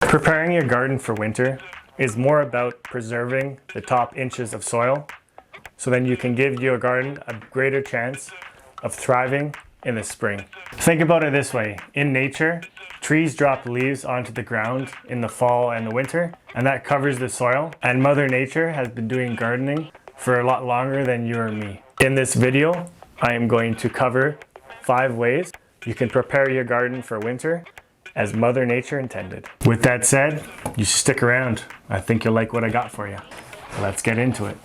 Preparing your garden for winter is more about preserving the top inches of soil, so then you can give your garden a greater chance of thriving in the spring. Think about it this way. In nature, trees drop leaves onto the ground in the fall and the winter, and that covers the soil. And Mother Nature has been doing gardening for a lot longer than you or me. In this video, I am going to cover 5 ways you can prepare your garden for winter as Mother Nature intended. With that said, you should stick around. I think you'll like what I got for you. Let's get into it.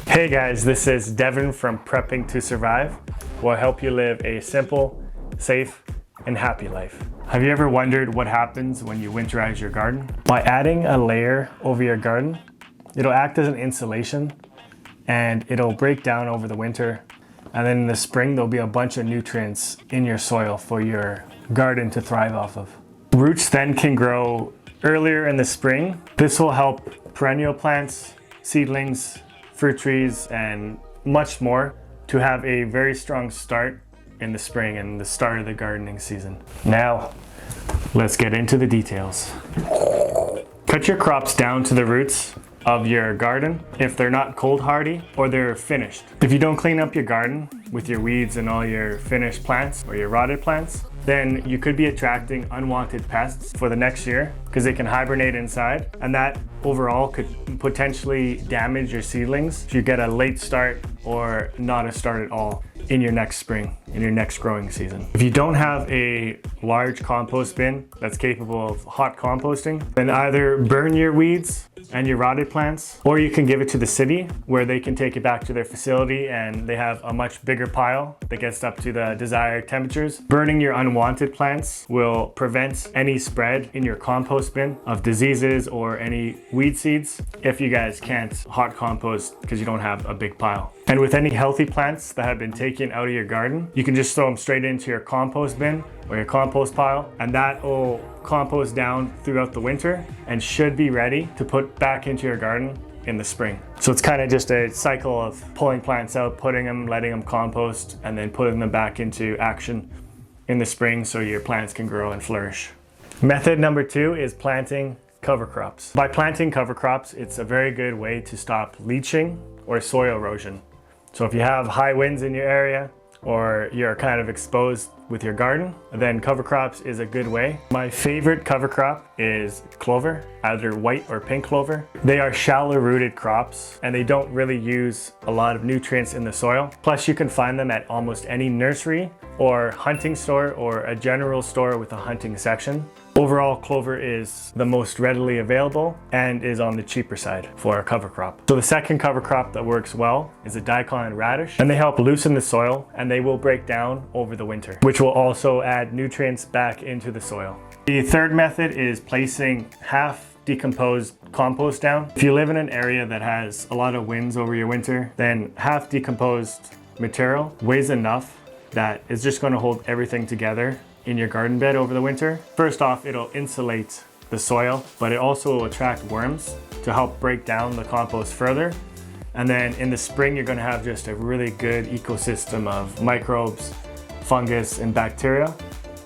Hey guys, this is Devin from Prepping to Survive. We'll help you live a simple, safe, and happy life. Have you ever wondered what happens when you winterize your garden? By adding a layer over your garden, it'll act as an insulation and it'll break down over the winter. And then in the spring, there'll be a bunch of nutrients in your soil for your garden to thrive off of. Roots then can grow earlier in the spring. This will help perennial plants, seedlings, fruit trees, and much more to have a very strong start in the spring and the start of the gardening season. Now, let's get into the details. Cut your crops down to the roots of your garden if they're not cold hardy or they're finished. If you don't clean up your garden with your weeds and all your finished plants or your rotted plants, then you could be attracting unwanted pests for the next year because they can hibernate inside, and that overall could potentially damage your seedlings if you get a late start or not a start at all in your next spring, in your next growing season. If you don't have a large compost bin that's capable of hot composting, then either burn your weeds and your rotted plants, or you can give it to the city where they can take it back to their facility and they have a much bigger pile that gets up to the desired temperatures. Burning your unwanted plants will prevent any spread in your compost bin of diseases or any weed seeds if you guys can't hot compost because you don't have a big pile. And with any healthy plants that have been taken out of your garden, you can just throw them straight into your compost bin or your compost pile, and that will compost down throughout the winter and should be ready to put back into your garden in the spring. So it's kind of just a cycle of pulling plants out, putting them, letting them compost, and then putting them back into action in the spring so your plants can grow and flourish. Method number 2 is planting cover crops. By planting cover crops, it's a very good way to stop leaching or soil erosion. So if you have high winds in your area or you're kind of exposed with your garden, then cover crops is a good way. My favorite cover crop is clover, either white or pink clover. They are shallow rooted crops and they don't really use a lot of nutrients in the soil. Plus you can find them at almost any nursery or hunting store or a general store with a hunting section. Overall, clover is the most readily available and is on the cheaper side for a cover crop. So the second cover crop that works well is a daikon radish, and they help loosen the soil and they will break down over the winter, which will also add nutrients back into the soil. The third method is placing half decomposed compost down. If you live in an area that has a lot of winds over your winter, then half decomposed material weighs enough that it's just going to hold everything together in your garden bed over the winter. First off, it'll insulate the soil, but it also will attract worms to help break down the compost further. And then in the spring, you're going to have just a really good ecosystem of microbes, fungus, and bacteria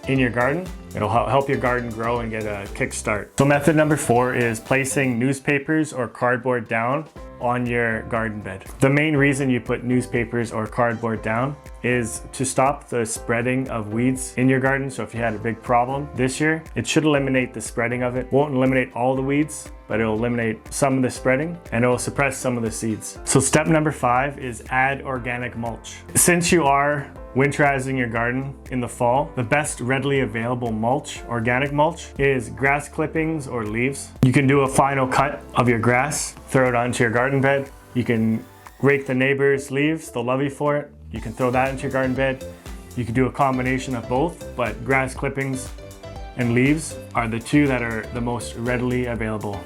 in your garden. It'll help your garden grow and get a kickstart. So method number 4 is placing newspapers or cardboard down on your garden bed. The main reason you put newspapers or cardboard down is to stop the spreading of weeds in your garden. So if you had a big problem this year, it should eliminate the spreading of it. Won't eliminate all the weeds, but it'll eliminate some of the spreading and it'll suppress some of the seeds. So step number 5 is add organic mulch. Since you are winterizing your garden in the fall, the best readily available mulch, organic mulch, is grass clippings or leaves. You can do a final cut of your grass, throw it onto your garden bed. You can rake the neighbor's leaves, they'll love you for it. You can throw that into your garden bed. You can do a combination of both, but grass clippings and leaves are the 2 that are the most readily available,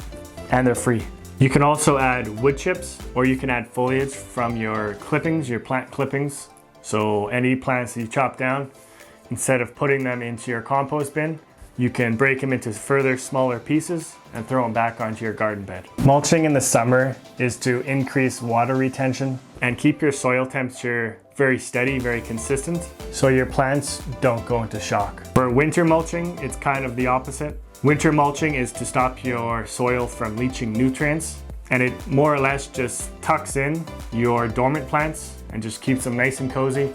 and they're free. You can also add wood chips, or you can add foliage from your clippings, your plant clippings. So any plants that you chop down, instead of putting them into your compost bin, you can break them into further smaller pieces and throw them back onto your garden bed. Mulching in the summer is to increase water retention and keep your soil temperature very steady, very consistent, so your plants don't go into shock. For winter mulching, it's kind of the opposite. Winter mulching is to stop your soil from leaching nutrients, and it more or less just tucks in your dormant plants and just keeps them nice and cozy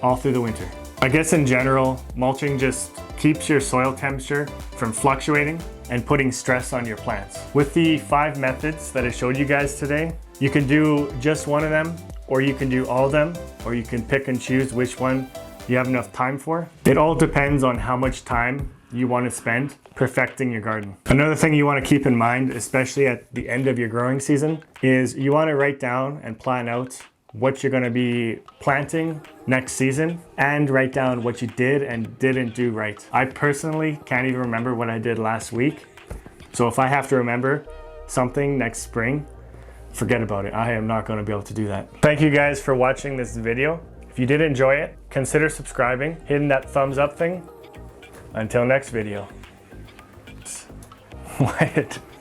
all through the winter. I guess in general, mulching just keeps your soil temperature from fluctuating and putting stress on your plants. With the 5 methods that I showed you guys today, you can do just one of them, or you can do all of them, or you can pick and choose which one you have enough time for. It all depends on how much time you want to spend perfecting your garden. Another thing you want to keep in mind, especially at the end of your growing season, is you want to write down and plan out what you're going to be planting next season, and write down what you did and didn't do right. I personally can't even remember what I did last week. So if I have to remember something next spring, forget about it. I am not going to be able to do that. Thank you guys for watching this video. If you did enjoy it, consider subscribing, hitting that thumbs up thing. Until next video. What?